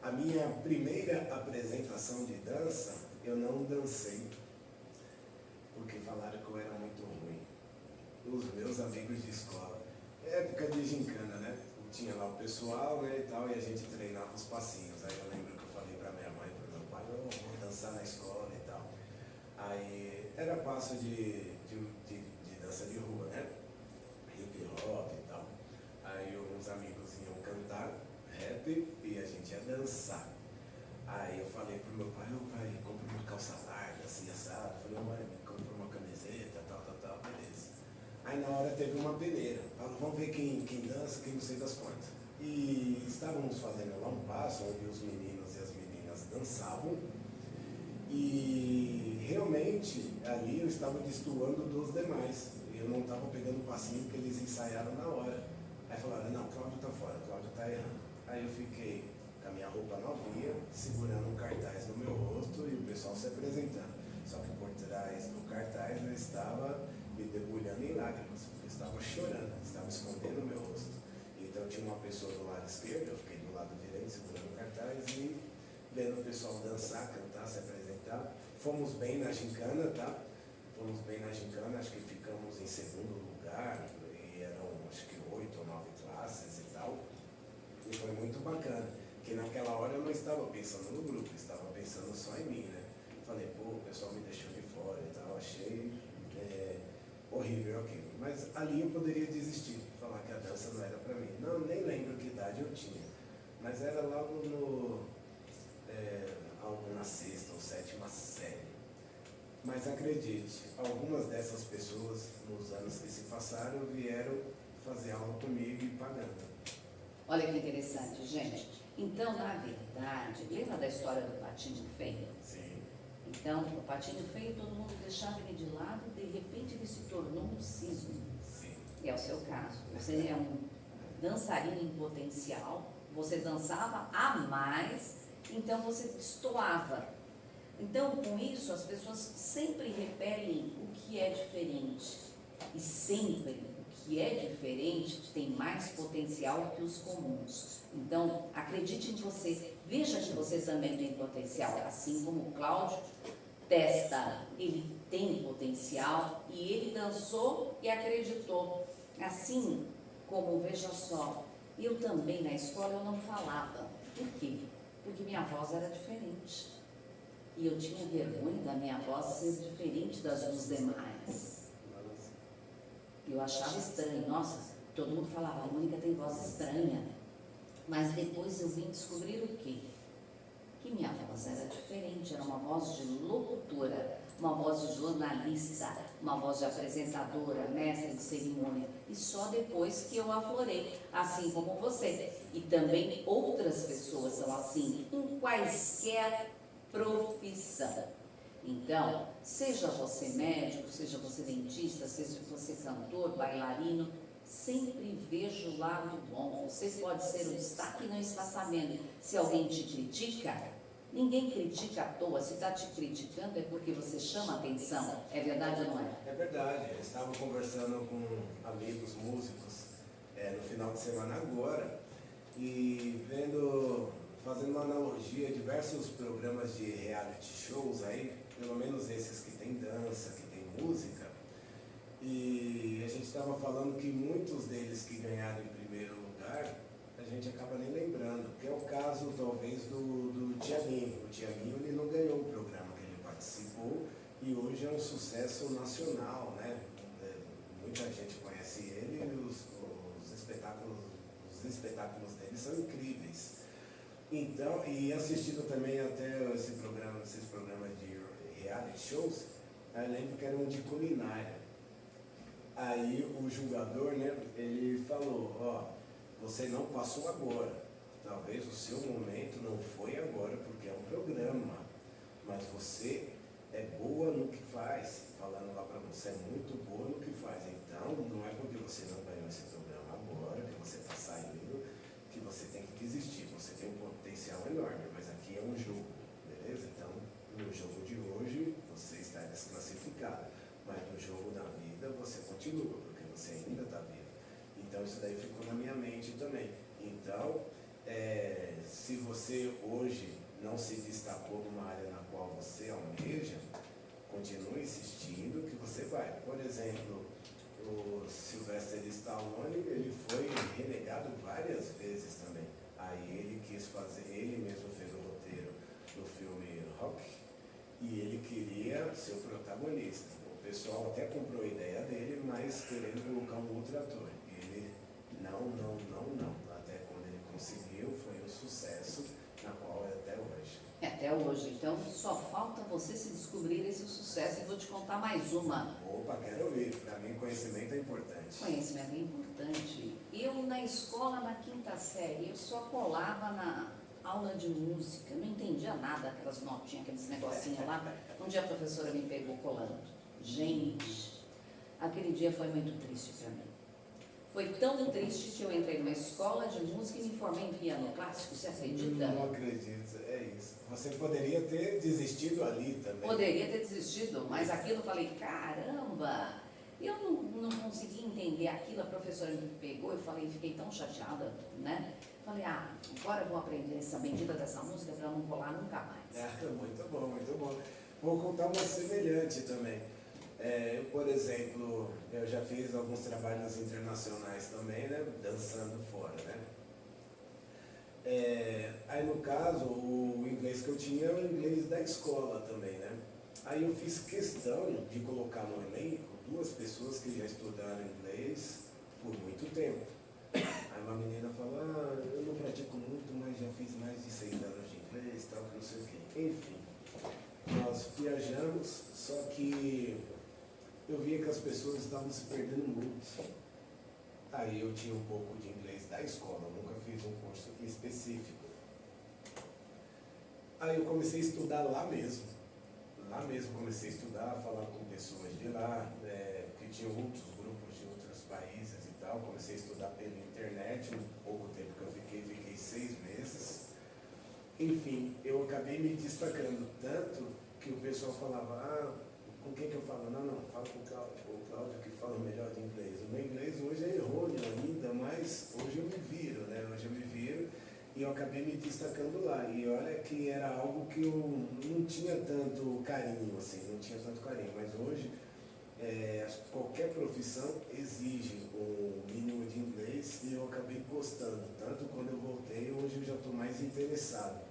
a minha primeira apresentação de dança, eu não dancei, porque falaram que eu era muito ruim. Os meus amigos de escola, época de gincana, né? Tinha lá o pessoal, né, e tal, e a gente treinava os passinhos. Aí eu lembro que eu falei para minha mãe e para meu pai, eu vou dançar na escola e tal. Aí era passo de dança de rua, né? Hip hop e tal. Aí uns amigos iam cantar rap e a gente ia dançar. Aí eu falei pro meu pai, compra uma calça larga, assim, assado. Eu falei, mãe, compra uma camiseta, tal, beleza. Aí na hora teve uma peneira. Falou, vamos ver quem dança, quem não sei das quantas. E estávamos fazendo lá um passo onde os meninos e as meninas dançavam. E realmente ali eu estava destoando dos demais. Eu não estava pegando o passinho que eles ensaiaram na hora. Aí falaram, não, Cláudio está fora, Cláudio está errando. Aí eu fiquei com a minha roupa novinha, segurando um cartaz no meu rosto e o pessoal se apresentando. Só que por trás do cartaz eu estava me debulhando em lágrimas, porque eu estava chorando, estava escondendo o meu rosto. Então tinha uma pessoa do lado esquerdo, eu fiquei do lado direito segurando o cartaz e vendo o pessoal dançar, cantar, se apresentar. Fomos bem na gincana, tá? Fomos bem na gincana, acho que ficamos em segundo lugar, e eram acho que 8 ou 9 classes e tal. E foi muito bacana, que naquela hora eu não estava pensando no grupo, estava pensando só em mim, né? Falei, pô, o pessoal me deixou de fora e tal, achei horrível aquilo. Mas ali eu poderia desistir, falar que a dança não era para mim. Não, nem lembro que idade eu tinha, mas era logo na sexta ou sétima série. Mas acredite, algumas dessas pessoas, nos anos que se passaram, vieram fazer aula comigo e pagando. Olha que interessante, gente. Então, na verdade, lembra da história do patinho feio? Sim. Então, o patinho feio, todo mundo deixava ele de lado, de repente ele se tornou um cisne. Sim. E é o seu caso. Você é um dançarino em potencial, você dançava a mais, então você destoava. Então, com isso, as pessoas sempre repelem o que é diferente. E sempre o que é diferente tem mais potencial que os comuns. Então, acredite em você. Veja que você também tem potencial. Assim como o Cláudio testa, ele tem potencial e ele dançou e acreditou. Assim como, veja só, eu também na escola eu não falava. Por quê? Porque minha voz era diferente. E eu tinha vergonha da minha voz ser diferente das dos demais. Eu achava estranho. Nossa, todo mundo falava, a Mônica tem voz estranha. Mas depois eu vim descobrir o quê? Que minha voz era diferente. Era uma voz de locutora, uma voz de jornalista, uma voz de apresentadora, mestre de cerimônia. E só depois que eu aflorei, assim como você. E também outras pessoas são assim, em quaisquer profissão. Então, seja você médico, seja você dentista, seja você cantor, bailarino, sempre veja o lado bom. Você pode ser um destaque e não está sabendo. Se alguém te critica, ninguém critica à toa. Se está te criticando é porque você chama atenção. É verdade ou não é? É verdade. Eu estava conversando com amigos músicos no final de semana agora e fazendo uma analogia a diversos programas de reality shows aí, pelo menos esses que tem dança, que tem música, e a gente estava falando que muitos deles que ganharam em primeiro lugar, a gente acaba nem lembrando, que é o caso talvez do Thiaguinho. O Thiaguinho ele não ganhou o programa que ele participou e hoje é um sucesso nacional, né? Muita gente conhece ele e os espetáculos dele são incríveis. Então, e assistindo também até esses programas de reality shows, eu lembro que era um de culinária. Aí o julgador, né, ele falou, ó, você não passou agora, talvez o seu momento não foi agora, porque é um programa, mas você é boa no que faz, falando lá para você, é muito boa no que faz, então não é porque você não ganhou esse programa agora, que você está saindo, que você tem que desistir, você tem um potencial enorme, mas aqui é um jogo, beleza? Então, no jogo de hoje, você está desclassificado, mas no jogo da vida você continua, porque você ainda está vivo. Então, isso daí ficou na minha mente também. Então, se você hoje não se destacou numa área na qual você almeja, continue insistindo que você vai. Por exemplo, o Sylvester Stallone, ele foi renegado várias vezes também. Aí ele quis fazer, ele mesmo fez o roteiro do filme Rock e ele queria ser o protagonista. O pessoal até comprou a ideia dele, mas querendo colocar um outro ator. E ele, não. Até quando ele conseguiu, foi um sucesso, na qual é até hoje. Até hoje. Então, só falta você se descobrir esse sucesso. E vou te contar mais uma. Opa, quero ouvir. Para mim, conhecimento é importante. Conhecimento é importante. Eu, na escola, na quinta série, eu só colava na aula de música. Eu não entendia nada, aquelas notinhas, aqueles negocinhos lá. Um dia a professora me pegou colando. Gente, aquele dia foi muito triste para mim. Foi tão triste que eu entrei numa escola escola de música e me formei em piano clássico, você acredita? Não acredito, é isso. Você poderia ter desistido ali também. Poderia ter desistido, mas aquilo eu falei, caramba! E eu não consegui entender aquilo, a professora me pegou, eu falei, fiquei tão chateada, né? Falei, agora eu vou aprender essa bendita dessa música para não colar nunca mais. Muito bom, muito bom. Vou contar uma semelhante também. Eu, por exemplo, eu já fiz alguns trabalhos internacionais também, né? Dançando fora, né? Aí no caso, o inglês que eu tinha era o inglês da escola também, né? Aí eu fiz questão de colocar no elenco 2 pessoas que já estudaram inglês por muito tempo. Aí uma menina falou, eu não pratico muito, mas já fiz mais de 6 anos de inglês, tal, que não sei o quê. Enfim, nós viajamos, só que eu via que as pessoas estavam se perdendo muito. Aí eu tinha um pouco de inglês da escola, eu nunca fiz um curso específico. Aí eu comecei a estudar lá mesmo. Lá mesmo comecei a estudar, falar com pessoas de lá, que tinham outros grupos de outros países e tal. Comecei a estudar pela internet, um pouco tempo que eu fiquei 6 meses. Enfim, eu acabei me destacando tanto que o pessoal falava, com quem que eu falo? Não, fala com o Cláudio que fala melhor de inglês. O meu inglês hoje é errôneo ainda, mas hoje eu me viro, né? Hoje eu me viro e eu acabei me destacando lá. E olha que era algo que eu não tinha tanto carinho, assim, não tinha tanto carinho. Mas hoje, qualquer profissão exige um mínimo de inglês e eu acabei gostando. Tanto quando eu voltei, hoje eu já estou mais interessado.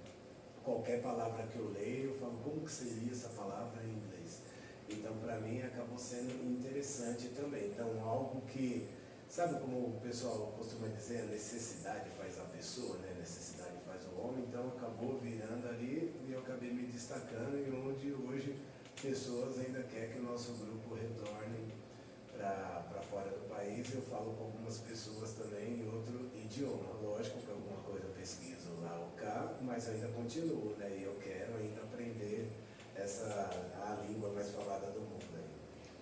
Qualquer palavra que eu leio, eu falo, como que seria essa palavra em inglês? Então, para mim, acabou sendo interessante também. Então, algo que, sabe como o pessoal costuma dizer, a necessidade faz a pessoa, né? A necessidade faz o homem. Então, acabou virando ali e eu acabei me destacando e onde hoje pessoas ainda querem que o nosso grupo retorne para fora do país. Eu falo com algumas pessoas também em outro idioma. Lógico que alguma coisa eu pesquiso lá ou cá, mas ainda continuo, né? E eu quero ainda aprender a língua mais falada do mundo. Aí.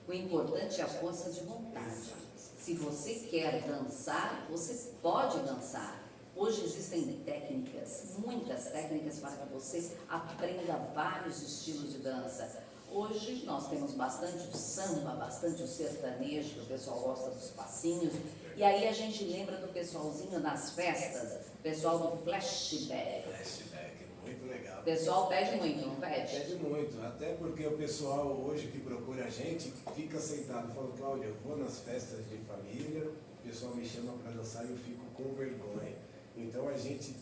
O importante é a força de vontade. Se você quer dançar, você pode dançar. Hoje existem técnicas, muitas técnicas para que você aprenda vários estilos de dança. Hoje nós temos bastante o samba, bastante o sertanejo, que o pessoal gosta dos passinhos. E aí a gente lembra do pessoalzinho nas festas, o pessoal do flashback. Flashback, muito legal. O pessoal pede muito, não pede? Pede muito, até porque o pessoal hoje que procura a gente fica sentado e fala, Cláudio, eu vou nas festas de família, o pessoal me chama para dançar e eu fico com vergonha. Então a gente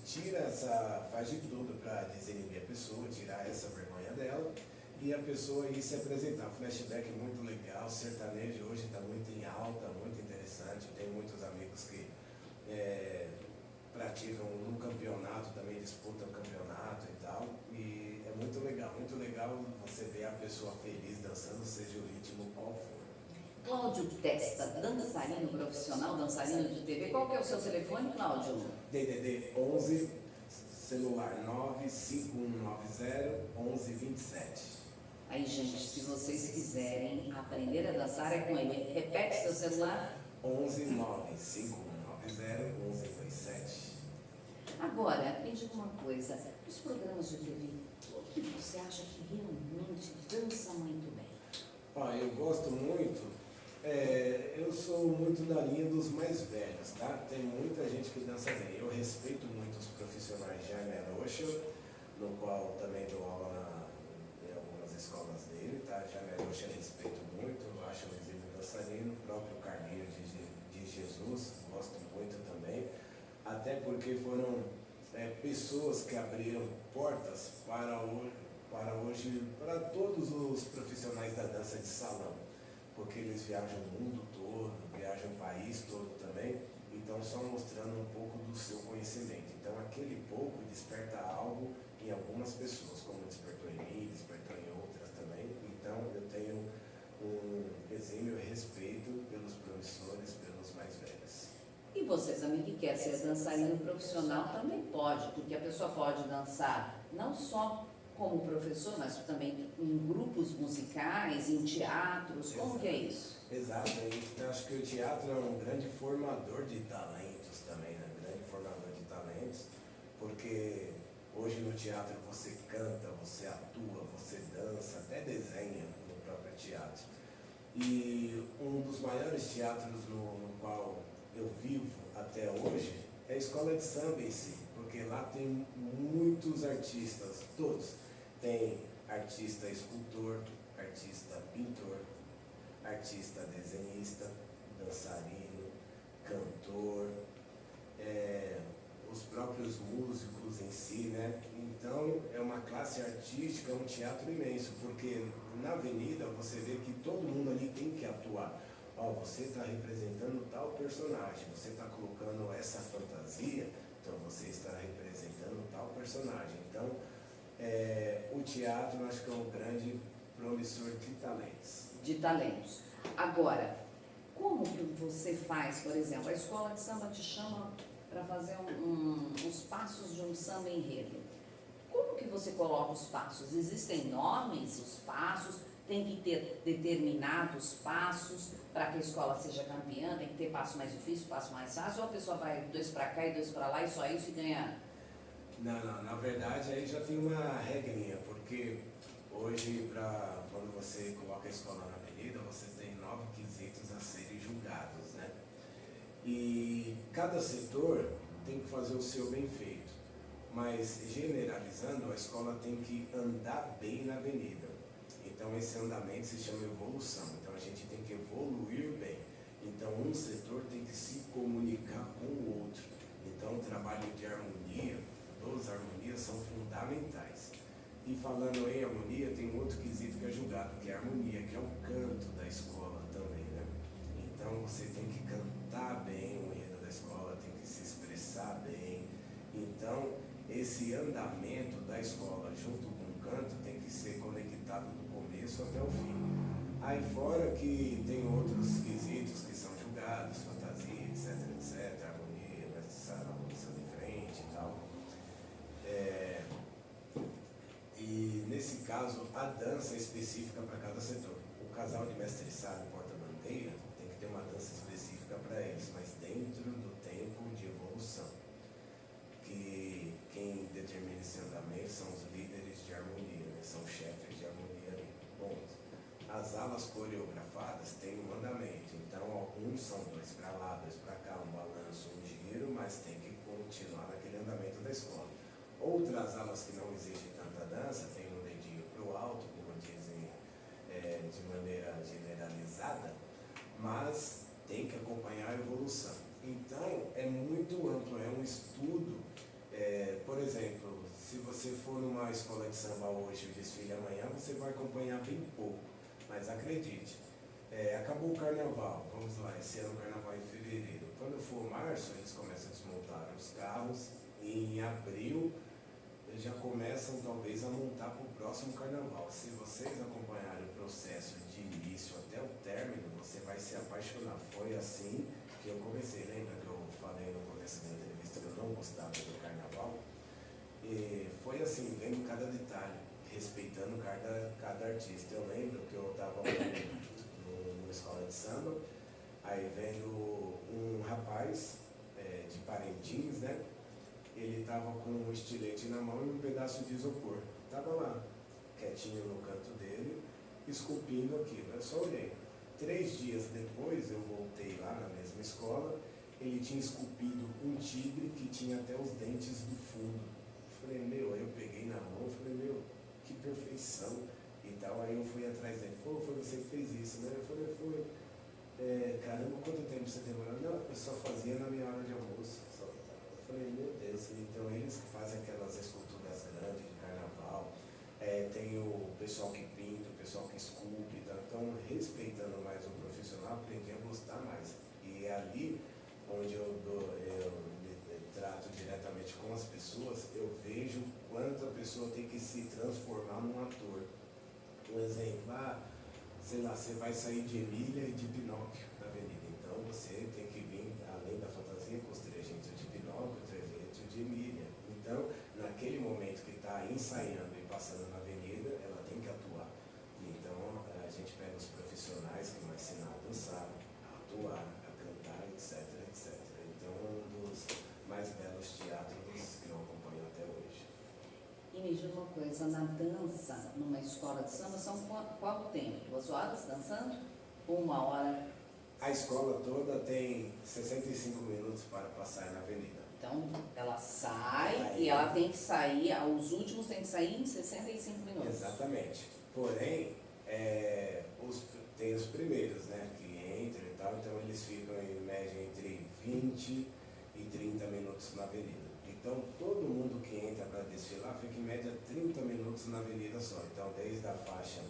faz de tudo para desinibir a pessoa, tirar essa vergonha dela e a pessoa ir se apresentar. Flashback é muito legal, sertanejo hoje está muito em alta, muito interessante. Tem muitos amigos que praticam no campeonato, também disputam campeonato e tal. E é muito legal você ver a pessoa feliz dançando, seja o ritmo qual for. Cláudio Testa, dançarino profissional, dançarino de TV. Qual que é o seu telefone, Cláudio? DDD 11, celular 95190 1127. Aí, gente, se vocês quiserem aprender a dançar, é com ele. Repete seu celular. 1195190 1127. Agora, me diga uma coisa. Os programas de TV, o que você acha que realmente dança muito bem? Eu gosto muito. Eu sou muito da linha dos mais velhos, tá? Tem muita gente que dança bem. Eu respeito muito os profissionais de Jaime Rocha, no qual também dou aula em algumas escolas dele, tá? Jaime Rocha eu respeito muito, eu acho um exímio dançarino. O próprio Carlinhos de Jesus, gosto muito também. Até porque foram pessoas que abriram portas para todos os profissionais da dança de salão. Porque eles viajam o mundo todo, viajam o país todo também, então só mostrando um pouco do seu conhecimento. Então aquele pouco desperta algo em algumas pessoas, como despertou em mim, despertou em outras também. Então eu tenho um exímio respeito pelos professores, pelos mais velhos. E você também que quer ser dançarino profissional também pode, porque a pessoa pode dançar não só como professor, mas também em grupos musicais, em teatros. Como que é isso? Exato, então acho que o teatro é um grande formador de talentos também, né? Grande teatro você canta, você atua, você dança, até desenha no próprio teatro. E um dos maiores teatros no qual eu vivo até hoje é a escola de samba em si, porque lá tem muitos artistas, todos. Tem artista escultor, artista pintor, artista desenhista, dançarino, cantor, os próprios músicos em si, né? Então é uma classe artística, é um teatro imenso, porque na avenida você vê que todo mundo ali tem que atuar. Ó, você está representando tal personagem, você está colocando essa fantasia, então você está representando tal personagem. Então o teatro eu acho que é um grande promissor de talentos. De talentos. Agora, como que você faz, por exemplo, a escola de samba te chama para fazer os passos de um samba enredo. Como que você coloca os passos? Existem nomes, os passos, tem que ter determinados passos para que a escola seja campeã, tem que ter passo mais difícil, passo mais fácil, ou a pessoa vai 2 para cá e 2 para lá e só isso e ganha? Não, na verdade aí já tem uma regrinha, porque hoje quando você coloca a escola na avenida, você tem 9 quesitos a serem julgados, né? E cada setor tem que fazer o seu bem feito, mas generalizando, a escola tem que andar bem na avenida. Então esse andamento se chama evolução, então a gente tem que evoluir bem. Então um setor tem que se comunicar com o outro. Então o trabalho de harmonia, 12 harmonias são fundamentais. E falando em harmonia, tem outro quesito que é julgado, que é a harmonia, que é o canto da escola também, né? Então você tem que cantar bem o enredo da escola, tem que se expressar bem. Então esse andamento da escola junto com o canto tem que ser conectado do começo até o fim. Aí fora que tem outros quesitos que são julgados, fantasia, etc, harmonia, balança de frente e tal. E nesse caso, a dança é específica para cada setor. O casal de mestre-sala e porta-bandeira tem que ter uma dança específica para eles, mas dentro do tempo de evolução. Que quem determina esse andamento são os líderes de harmonia, né? São chefes de harmonia ali. Bom, as alas coreografadas têm um andamento, então alguns são 2 para lá, 2 para cá, um balanço, um giro, mas tem que continuar naquele andamento da escola. Outras alas que não exigem tanta dança, tem um dedinho para o alto, como dizem de maneira generalizada, mas tem que acompanhar a evolução. Então, é muito amplo, é um estudo. Por exemplo, se você for numa escola de samba hoje e o desfile amanhã, você vai acompanhar bem pouco, mas acredite, acabou o carnaval, vamos lá, esse ano o carnaval é em fevereiro. Quando for março, eles começam a desmontar os carros, e em abril eles já começam talvez a montar para o próximo carnaval. Se vocês acompanharem o processo de início até o término, você vai se apaixonar. Foi assim que eu comecei. Lembra que eu falei no começo da entrevista que eu não gostava do carnaval? E foi assim, vendo cada detalhe, respeitando cada artista. Eu lembro que eu estava numa escola de samba, aí vendo um rapaz de Parintins, né? Ele estava com um estilete na mão e um pedaço de isopor. Estava lá, quietinho no canto dele, esculpindo aquilo. Eu só olhei. 3 dias depois, eu voltei lá na mesma escola, ele tinha esculpido um tigre que tinha até os dentes do fundo. Eu falei, eu peguei na mão, falei, que perfeição e tal. Aí eu fui atrás dele. Foi você que fez isso, né? Eu falei, foi. Caramba, quanto tempo você demorou? Não, eu só fazia na minha hora de almoço. Eu falei, meu Deus, então eles que fazem aquelas esculturas grandes de carnaval, tem o pessoal que pinta, o pessoal que esculpe, tá? Então respeitando mais o profissional, aprendi a gostar mais. E é ali onde eu trato diretamente com as pessoas, eu vejo quanto a pessoa tem que se transformar num ator. Um exemplo, sei lá, você vai sair de Emília e de Pinóquio na avenida, então você tem que vir, além da fantasia, com os trejeitos de Pinóquio, trejeitos de Emília. Então, naquele momento que está ensaiando e passando na avenida, ela tem que atuar. Então, a gente pega os profissionais que vão ensinar a dançar, a atuar, a cantar, etc, etc. Então, é um dos mais belos teatros que eu acompanho até hoje. E coisa, na dança, numa escola de samba, são qual tempo? 2 horas dançando? 1 hora? A escola toda tem 65 minutos para passar na avenida. Então, ela sai e ela tem que sair, os últimos têm que sair em 65 minutos. Exatamente. Porém, tem os primeiros, né, que entram e tal, então eles ficam em média entre 20 e 30 minutos na avenida. Então, todo mundo que entra para desfilar fica em média 30 minutos na avenida só. Então, desde a faixa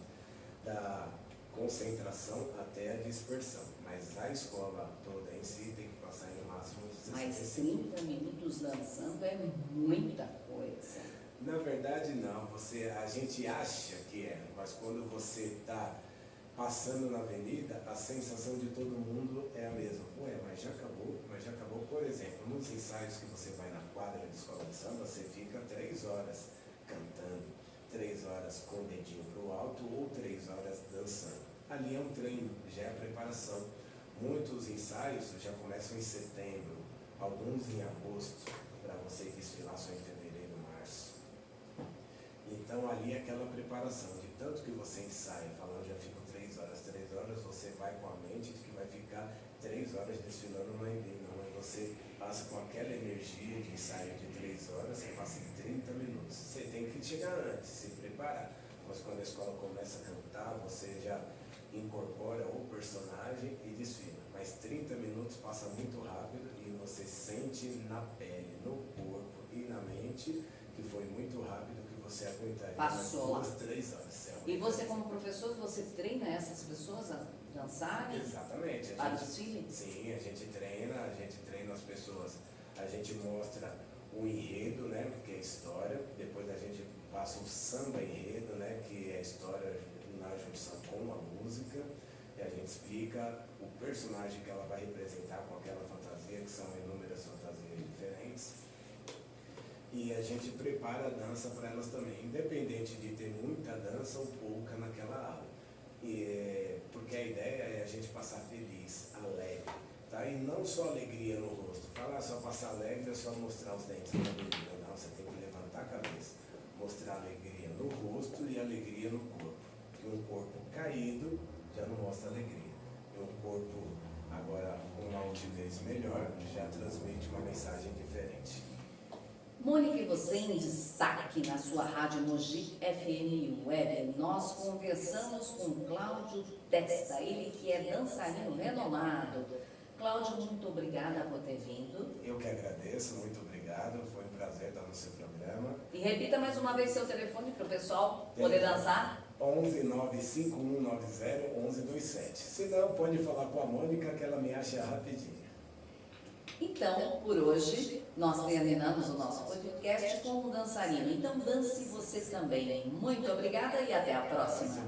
da concentração até a dispersão. Mas a escola toda em si tem que passar em no máximo 65. Mas 30 minutos dançando é muita coisa. Na verdade, não. A gente acha que é, mas quando você está passando na avenida, a sensação de todo mundo é a mesma. Ué, mas já acabou. Por exemplo, nos ensaios que você vai na quadra de escola de samba, você fica 3 horas cantando, 3 horas com o dedinho para o alto ou 3 horas dançando. Ali é um treino, já é preparação. Muitos ensaios já começam em setembro, alguns em agosto, para você desfilar só em fevereiro, março. Então ali é aquela preparação, de tanto que você ensaia, falando já fico 3 horas, você vai com a mente de que vai ficar 3 horas desfilando no AMB, não, aí você passa com aquela energia de ensaio de 3 horas, você passa em 30 minutos. Você tem que chegar antes, se preparar, mas quando a escola começa a cantar, você já incorpora o personagem e desfila. Mas 30 minutos passa muito rápido e você sente na pele, no corpo e na mente que foi muito rápido, que você aguentaria Passou umas 3 horas. E você, como professor, você treina essas pessoas a dançarem? Exatamente. Para o desfile? Sim, a gente treina as pessoas. A gente mostra o enredo, né, que é a história. Depois a gente passa o samba enredo, né, que é a história na junção com a música. E a gente explica o personagem que ela vai representar com aquela fantasia, que são inúmeras fantasias diferentes. E a gente prepara a dança para elas também, independente de ter muita dança ou pouca naquela aula. Porque a ideia é a gente passar feliz, alegre, tá? E não só alegria no rosto. Falar só passar alegre é só mostrar os dentes na avenida. Não, você tem que levantar a cabeça, mostrar alegria no rosto e alegria no corpo. E um corpo caído já não mostra alegria. E um corpo agora com uma altivez melhor já transmite uma mensagem diferente. Mônica, e você em destaque na sua rádio Mogi FM Web. Nós conversamos com Cláudio Testa, ele que é dançarino renomado. Cláudio, muito obrigada por ter vindo. Eu que agradeço, muito obrigado, foi um prazer estar no seu programa. E repita mais uma vez seu telefone para o pessoal poder dançar. 11 95190 1127. Se não, pode falar com a Mônica que ela me acha rapidinho. Então, por hoje, nós terminamos o nosso podcast com o dançarino. Então, dance você também. Muito obrigada e até a próxima.